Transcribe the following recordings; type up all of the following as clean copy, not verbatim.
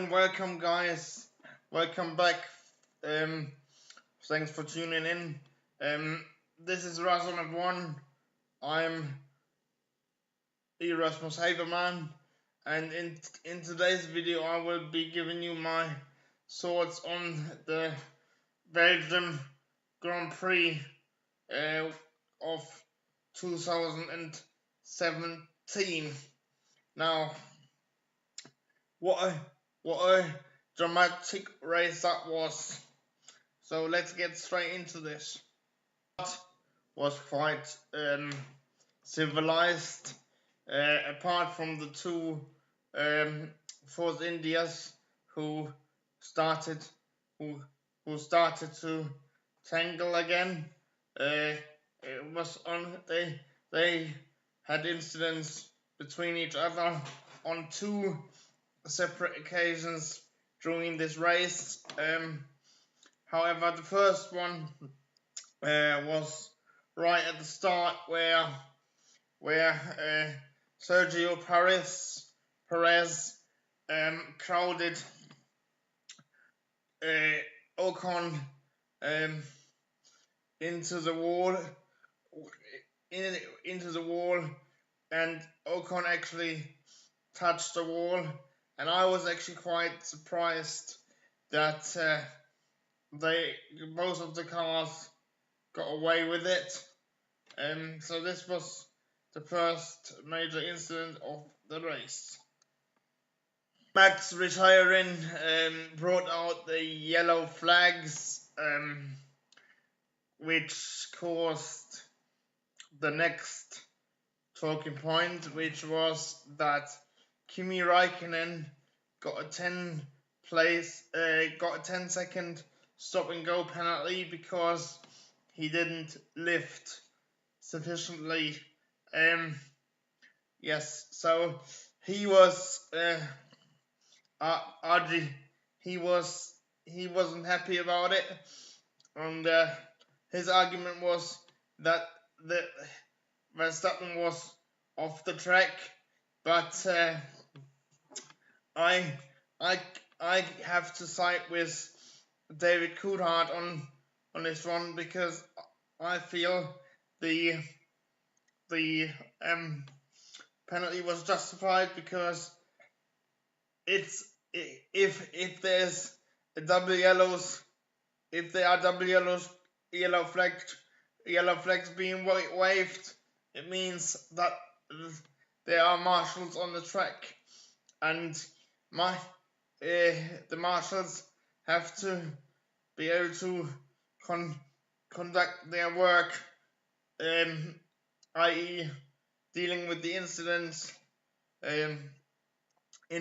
and welcome, guys. Welcome back. Thanks for tuning in. This is Razon at One. I'm Erasmus Haverman, and in today's video, I will be giving you my thoughts on the Belgian Grand Prix of 2017. Now, what a dramatic race that was. So let's get straight into this. That was quite civilized, apart from the two Force Indias who started to tangle again. It was on they had incidents between each other on two separate occasions during this race. However, the first one was right at the start, where Sergio Perez crowded Ocon into the wall, and Ocon actually touched the wall, and I was actually quite surprised that both of the cars got away with it. So this was the first major incident of the race. Max retiring brought out the yellow flags, which caused the next talking point, which was that Kimi Räikkönen got a 10-second stop and go penalty because he didn't lift sufficiently. Yes, so he was he wasn't happy about it, and his argument was that the Verstappen was off the track, but I have to side with David Coulthard on this one, because I feel the penalty was justified, because if there's yellow flags being waved, it means that there are marshals on the track, and the marshals have to be able to conduct their work, i.e. dealing with the incidents in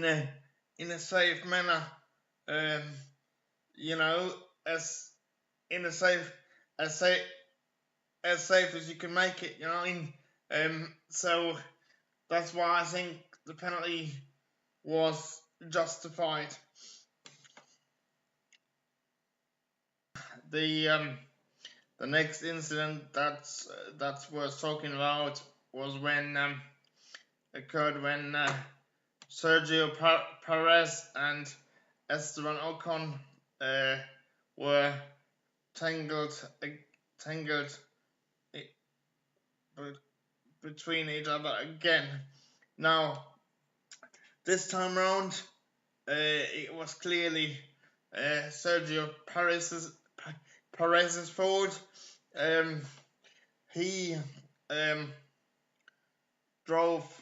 a safe manner, as safe as you can make it, so that's why I think the penalty was justified. The next incident that's worth talking about was when Sergio Perez and Esteban Ocon were tangled between each other again. Now, this time round, it was clearly Sergio Perez's fault. He drove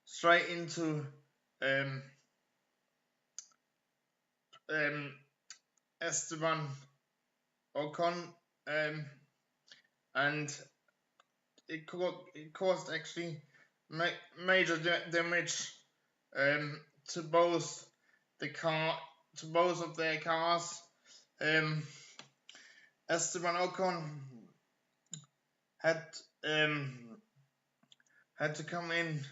straight into Esteban Ocon, and it caused actually major damage to both of their cars. Esteban Ocon had to come in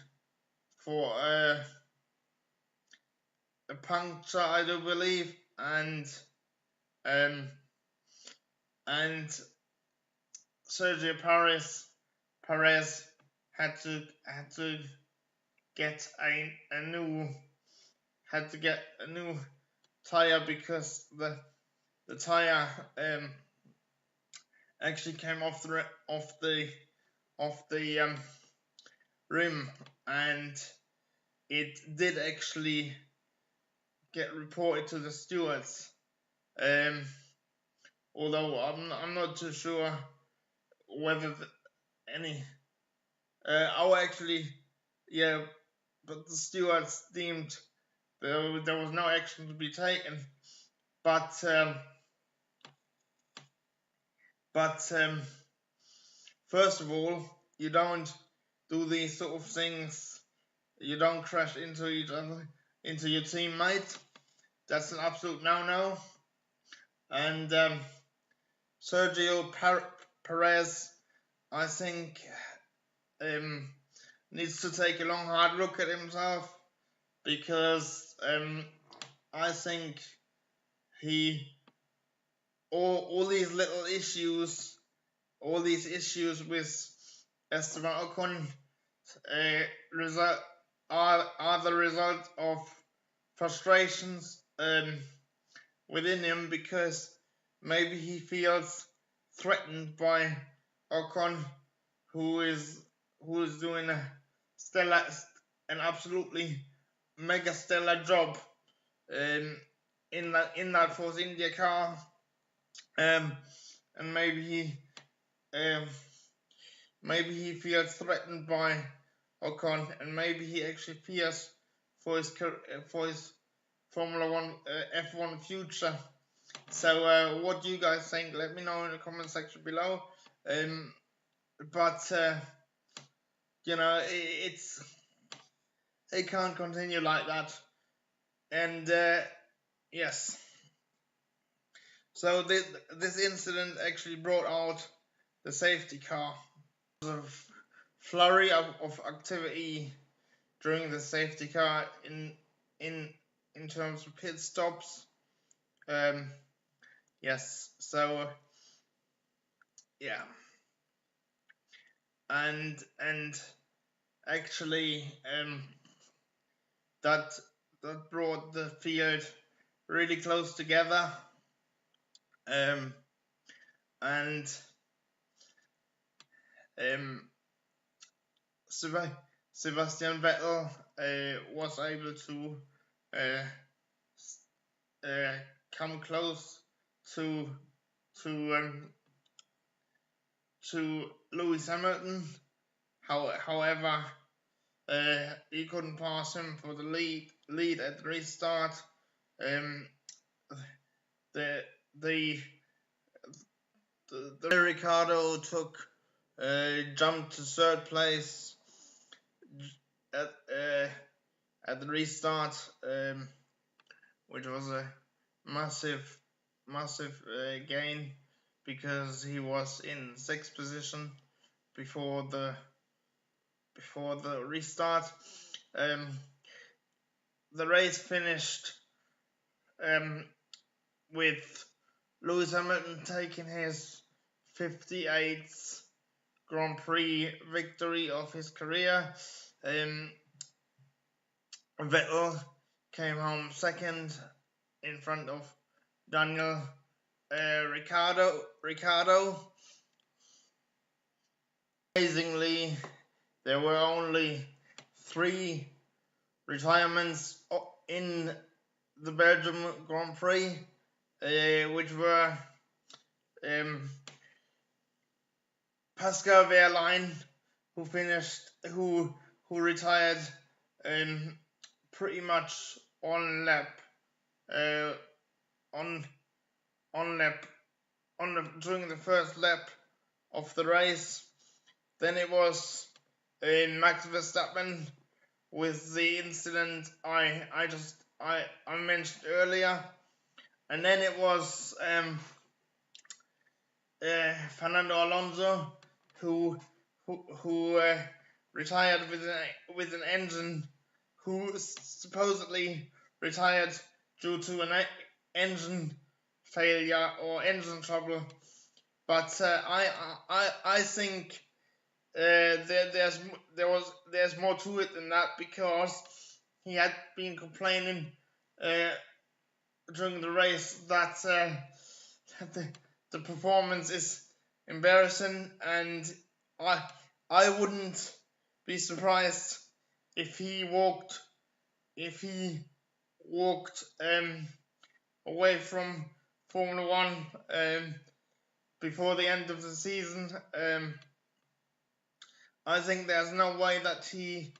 for a puncture, I do believe, and Sergio Perez had to get a new had to get a new tire because the tire actually came off the rim, and it did actually get reported to the stewards. Although I'm not too sure whether any. Actually, yeah, but the stewards deemed there was no action to be taken. But first of all, you don't do these sort of things. You don't crash into each other, into your teammate. That's an absolute no-no. And Sergio Perez, I think, needs to take a long, hard look at himself, because I think all these little issues, all these issues with Esteban Ocon are the result of frustrations within him, because maybe he feels threatened by Ocon, who is doing an absolutely mega stellar job in that Force India car, and maybe he feels threatened by Ocon, and maybe he actually fears for his Formula One F1 future. So what do you guys think? Let me know in the comment section below. But you know, it can't continue like that. And yes, so this incident actually brought out the safety car. There was a flurry of activity during the safety car in terms of pit stops. Yes, so yeah, and actually that brought the field really close together, and Sebastian Vettel was able to come close to Lewis Hamilton. However, he couldn't pass him for the lead at the restart. The Ricciardo jumped to third place at the restart, which was a massive gain, because he was in 6th position before the restart. The race finished with Lewis Hamilton taking his 58th Grand Prix victory of his career. Vettel came home second in front of Daniel Ricciardo. Amazingly, there were only 3 retirements in the Belgian Grand Prix, which were Pascal Wehrlein, who retired pretty much during the first lap of the race. Then it was Max Verstappen with the incident I mentioned earlier, and then it was Fernando Alonso, who retired with an engine, who supposedly retired due to an engine failure or engine trouble. But I think there's more to it than that, because he had been complaining during the race that the performance is embarrassing, and I wouldn't be surprised if he walked away from Formula One before the end of the season. I think there's no way that he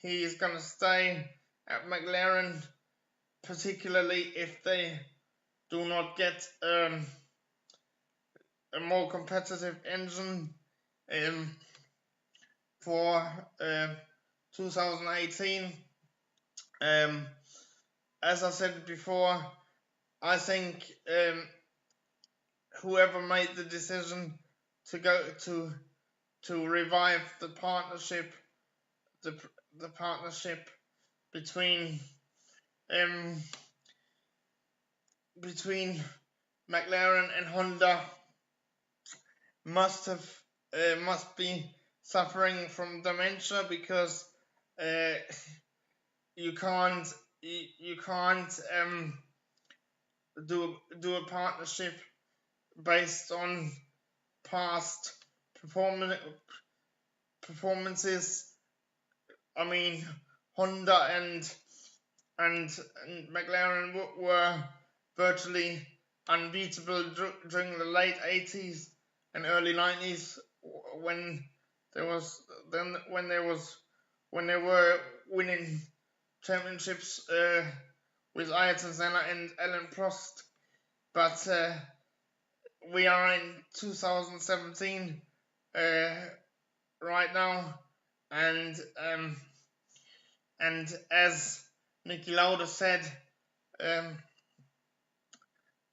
is going to stay at McLaren, particularly if they do not get a more competitive engine for 2018. As I said before, I think whoever made the decision to go to revive the partnership, the partnership between McLaren and Honda must be suffering from dementia, because you can't do a partnership based on past performances. I mean, Honda and McLaren were virtually unbeatable during the late 80s and early 90s, when they were winning championships with Ayrton Senna and Alain Prost. But we are in 2017 right now, and as Niki Lauda said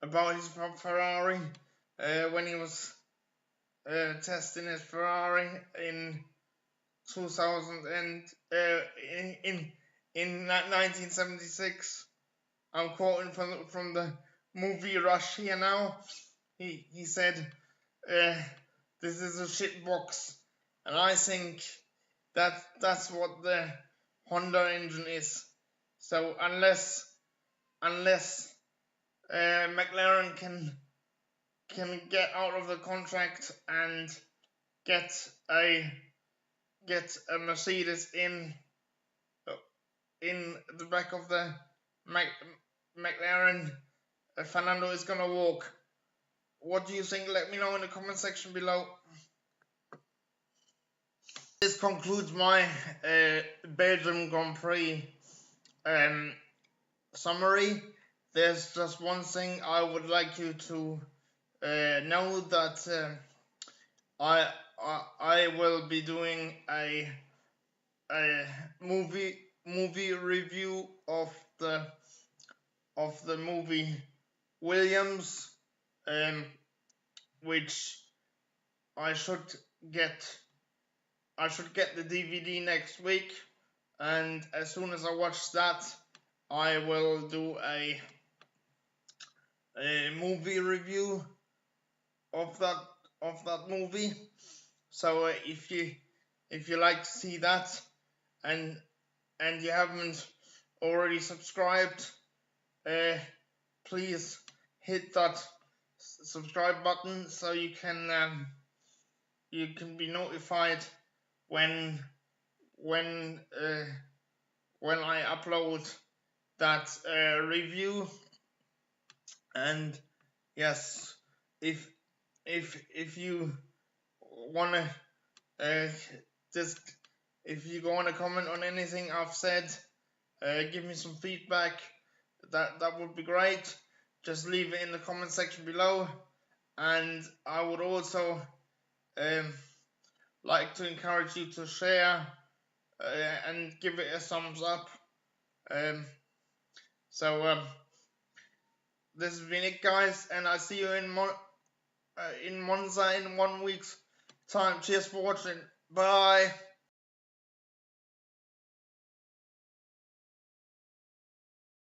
about his Ferrari when he was testing his Ferrari in 2000 and in 1976. I'm quoting from the movie Rush here now. He said, "This is a shit box," and I think that's what the Honda engine is. So unless McLaren can get out of the contract and get a Mercedes in the back of the McLaren, Fernando is gonna walk. What do you think? Let me know in the comment section below. This concludes my Belgian Grand Prix summary. There's just one thing I would like you to know, that I will be doing a movie review of the movie Williams, which I should get the DVD next week, and as soon as I watch that, I will do a movie review of that movie. So if you like to see that, and you haven't already subscribed, please hit that subscribe button so you can be notified when I upload that review. And yes, if you wanna if you wanna comment on anything I've said, give me some feedback, that would be great. Just leave it in the comment section below, and I would also like to encourage you to share and give it a thumbs up. So this has been it, guys, and I see you in Monza in 1 week's time. Cheers for watching. Bye.